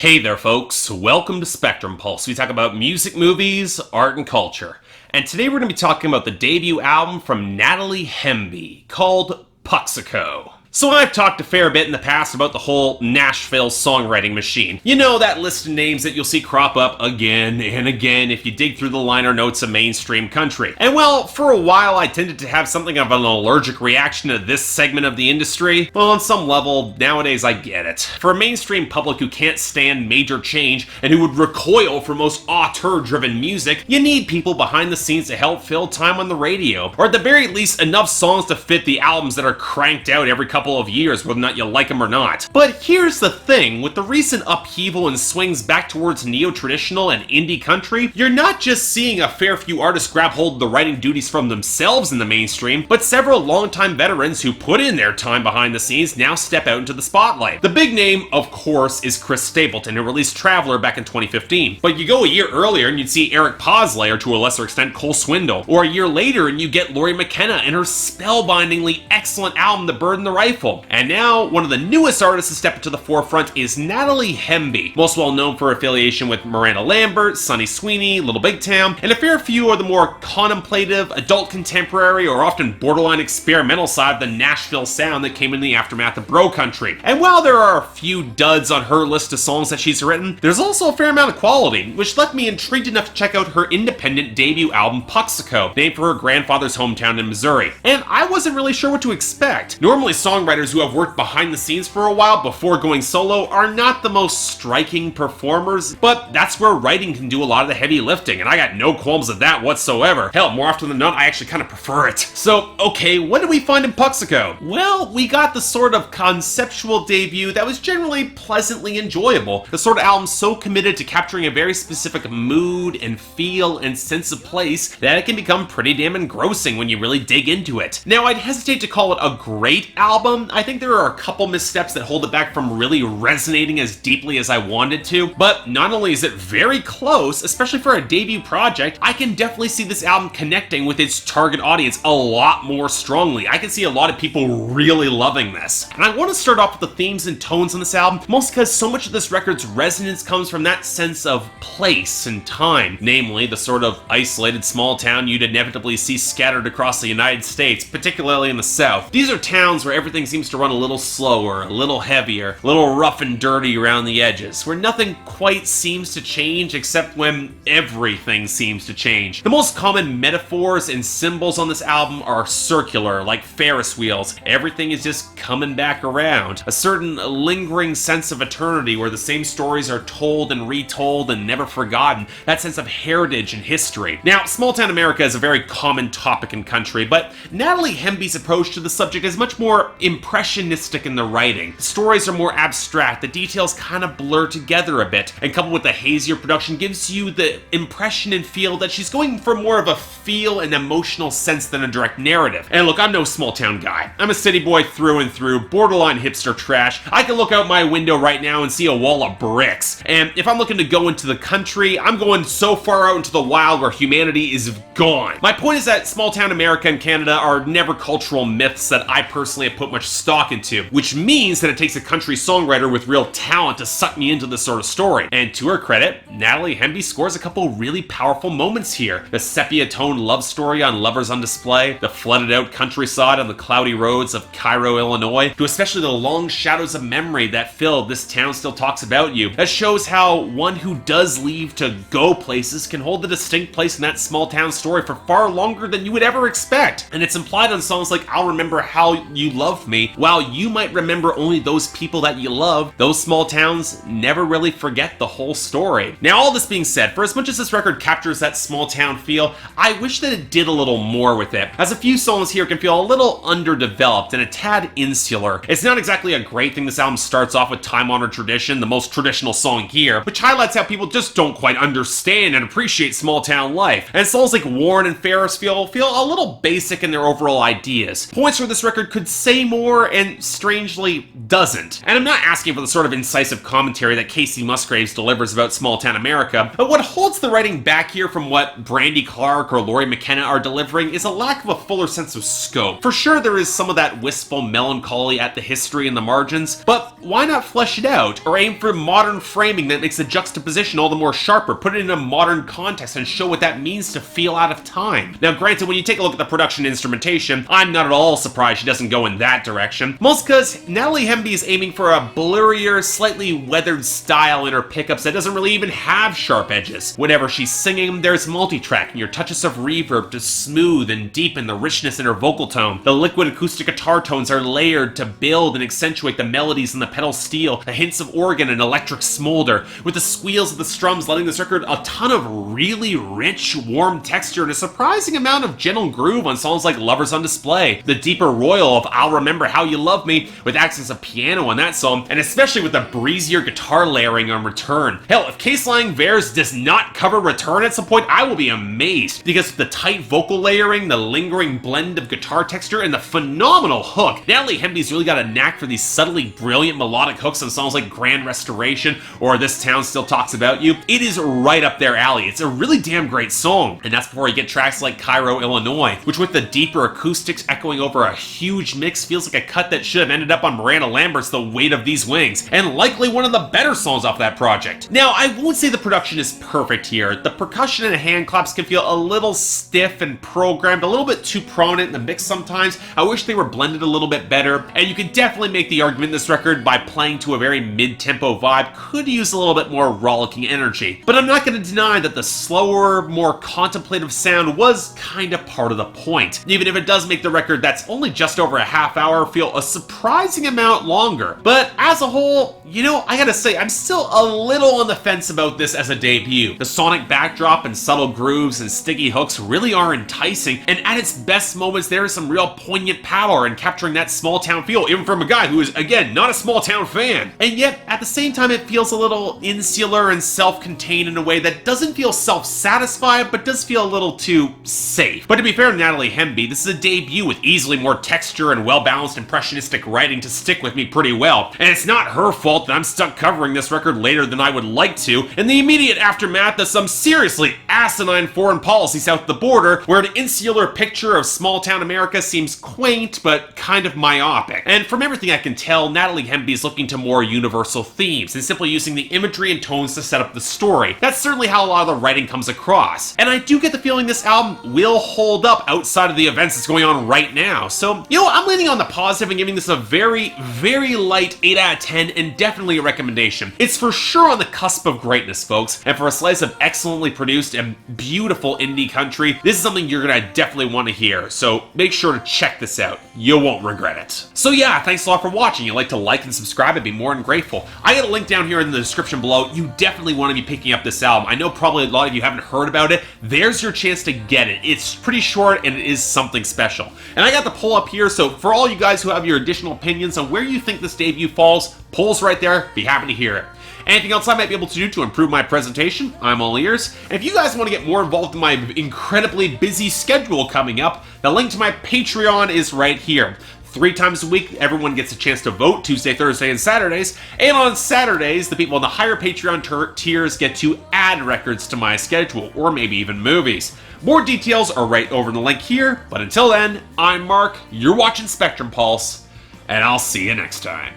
Hey there folks, welcome to Spectrum Pulse. We talk about music, movies, art, and culture. And today we're going to be talking about the debut album from Natalie Hemby called Puxico. So I've talked a fair bit in the past about the whole Nashville songwriting machine. You know, that list of names that you'll see crop up again and again if you dig through the liner notes of mainstream country. And well, for a while I tended to have something of an allergic reaction to this segment of the industry. Well, on some level, nowadays I get it. For a mainstream public who can't stand major change and who would recoil from most auteur-driven music, you need people behind the scenes to help fill time on the radio, or at the very least enough songs to fit the albums that are cranked out every couple of years, whether or not you like them or not. But here's the thing, with the recent upheaval and swings back towards neo-traditional and indie country, you're not just seeing a fair few artists grab hold of the writing duties from themselves in the mainstream, but several longtime veterans who put in their time behind the scenes now step out into the spotlight. The big name, of course, is Chris Stapleton, who released Traveler back in 2015. But you go a year earlier and you'd see Eric Posley, or to a lesser extent Cole Swindle, or a year later and you get Laurie McKenna and her spellbindingly excellent album The Bird and the Rifle. And now, one of the newest artists to step into the forefront is Natalie Hemby, most well known for her affiliation with Miranda Lambert, Sunny Sweeney, Little Big Town, and a fair few of the more contemplative, adult contemporary, or often borderline experimental side of the Nashville sound that came in the aftermath of bro country. And while there are a few duds on her list of songs that she's written, there's also a fair amount of quality, which left me intrigued enough to check out her independent debut album Puxico, named for her grandfather's hometown in Missouri. And I wasn't really sure what to expect. Normally, songwriters who have worked behind the scenes for a while before going solo are not the most striking performers, but that's where writing can do a lot of the heavy lifting, and I got no qualms of that whatsoever. Hell, more often than not, I actually kind of prefer it. So, okay, what did we find in Puxico? Well, we got the sort of conceptual debut that was generally pleasantly enjoyable. The sort of album so committed to capturing a very specific mood and feel and sense of place that it can become pretty damn engrossing when you really dig into it. Now, I'd hesitate to call it a great album. I think there are a couple missteps that hold it back from really resonating as deeply as I wanted to, but not only is it very close, especially for a debut project, I can definitely see this album connecting with its target audience a lot more strongly. I can see a lot of people really loving this. And I want to start off with the themes and tones on this album, mostly because so much of this record's resonance comes from that sense of place and time, namely the sort of isolated small town you'd inevitably see scattered across the United States, particularly in the South. These are towns where everything seems to run a little slower, a little heavier, a little rough and dirty around the edges, where nothing quite seems to change except when everything seems to change. The most common metaphors and symbols on this album are circular, like Ferris wheels. Everything is just coming back around. A certain lingering sense of eternity where the same stories are told and retold and never forgotten. That sense of heritage and history. Now, small town America is a very common topic in country, but Natalie Hemby's approach to the subject is much more impressionistic in the writing. The stories are more abstract, the details kind of blur together a bit, and coupled with the hazier production gives you the impression and feel that she's going for more of a feel and emotional sense than a direct narrative. And look, I'm no small town guy. I'm a city boy through and through, borderline hipster trash. I can look out my window right now and see a wall of bricks. And if I'm looking to go into the country, I'm going so far out into the wild where humanity is gone. My point is that small town America and Canada are never cultural myths that I personally have put much stock into, which means that it takes a country songwriter with real talent to suck me into this sort of story. And to her credit, Natalie Hemby scores a couple really powerful moments here. The sepia-toned love story on Lovers on Display, the flooded out countryside on the cloudy roads of Cairo, Illinois, to especially the long shadows of memory that fill This Town Still Talks About You. That shows how one who does leave to go places can hold a distinct place in that small town story for far longer than you would ever expect. And it's implied on songs like I'll Remember How You Loved Me. While you might remember only those people that you love, those small towns never really forget the whole story. Now, all this being said, for as much as this record captures that small town feel, I wish that it did a little more with it, as a few songs here can feel a little underdeveloped and a tad insular. It's not exactly a great thing this album starts off with Time-Honored Tradition, the most traditional song here, which highlights how people just don't quite understand and appreciate small town life. And songs like Warren and Ferris feel a little basic in their overall ideas. Points where this record could say more more and strangely doesn't. And I'm not asking for the sort of incisive commentary that Casey Musgraves delivers about small-town America, but what holds the writing back here from what Brandy Clark or Laurie McKenna are delivering is a lack of a fuller sense of scope. For sure, there is some of that wistful melancholy at the history in the margins, but why not flesh it out, or aim for modern framing that makes the juxtaposition all the more sharper, put it in a modern context and show what that means to feel out of time. Now granted, when you take a look at the production instrumentation, I'm not at all surprised she doesn't go in that direction, most because Natalie Hemby is aiming for a blurrier, slightly weathered style in her pickups that doesn't really even have sharp edges. Whenever she's singing, there's multi-track and your touches of reverb to smooth and deepen the richness in her vocal tone. The liquid acoustic guitar tones are layered to build and accentuate the melodies in the pedal steel, the hints of organ and electric smolder, with the squeals of the strums letting this record a ton of really rich, warm texture and a surprising amount of gentle groove on songs like Lovers on Display, the deeper royal of I'll Remember How You Love Me with accents of piano on that song, and especially with the breezier guitar layering on Return. Hell, if Case Lang Vers does not cover Return at some point, I will be amazed, because with the tight vocal layering, the lingering blend of guitar texture, and the phenomenal hook, Natalie Hemby's really got a knack for these subtly brilliant melodic hooks on songs like Grand Restoration or This Town Still Talks About You. It is right up their alley. It's a really damn great song, and that's before you get tracks like Cairo, Illinois, which with the deeper acoustics echoing over a huge mix feels like a cut that should have ended up on Miranda Lambert's The Weight of These Wings, and likely one of the better songs off that project. Now, I won't say the production is perfect here. The percussion and hand claps can feel a little stiff and programmed, a little bit too prominent in the mix sometimes. I wish they were blended a little bit better, and you could definitely make the argument this record, by playing to a very mid-tempo vibe, could use a little bit more rollicking energy. But I'm not going to deny that the slower, more contemplative sound was kind of part of the point, even if it does make the record that's only just over a half hour feel a surprising amount longer. But as a whole, you know, I gotta say, I'm still a little on the fence about this as a debut. The sonic backdrop and subtle grooves and sticky hooks really are enticing, and at its best moments there is some real poignant power in capturing that small town feel, even from a guy who is, again, not a small town fan. And yet, at the same time, it feels a little insular and self-contained in a way that doesn't feel self-satisfied, but does feel a little too safe. But to be fair to Natalie Hemby, this is a debut with easily more texture and well-balanced impressionistic writing to stick with me pretty well, and it's not her fault that I'm stuck covering this record later than I would like to, in the immediate aftermath of some seriously asinine foreign policy south of the border, where an insular picture of small-town America seems quaint, but kind of myopic. And from everything I can tell, Natalie Hemby is looking to more universal themes, and simply using the imagery and tones to set up the story. That's certainly how a lot of the writing comes across. And I do get the feeling this album will hold up outside of the events that's going on right now. So, you know, I'm leaning on the positive and giving this a very, very light 8 out of 10, and definitely a recommendation. It's for sure on the cusp of greatness, folks, and for a slice of excellently produced and beautiful indie country, this is something you're gonna definitely want to hear, so make sure to check this out. You won't regret it. So yeah, thanks a lot for watching. You'd like to like and subscribe, I'd be more than grateful. I got a link down here in the description below. You definitely want to be picking up this album. I know probably a lot of you haven't heard about it. There's your chance to get it. It's pretty short and it is something special. And I got the poll up here, so for all you guys who have your additional opinions on where you think this debut falls, poll's right there. Be happy to hear it. Anything else I might be able to do to improve my presentation, I'm all ears. And if you guys want to get more involved in my incredibly busy schedule coming up, the link to my Patreon is right here. 3 times a week, everyone gets a chance to vote, Tuesday, Thursday, and Saturdays. And on Saturdays, the people in the higher Patreon tiers get to add records to my schedule, or maybe even movies. More details are right over in the link here, but until then, I'm Mark, you're watching Spectrum Pulse, and I'll see you next time.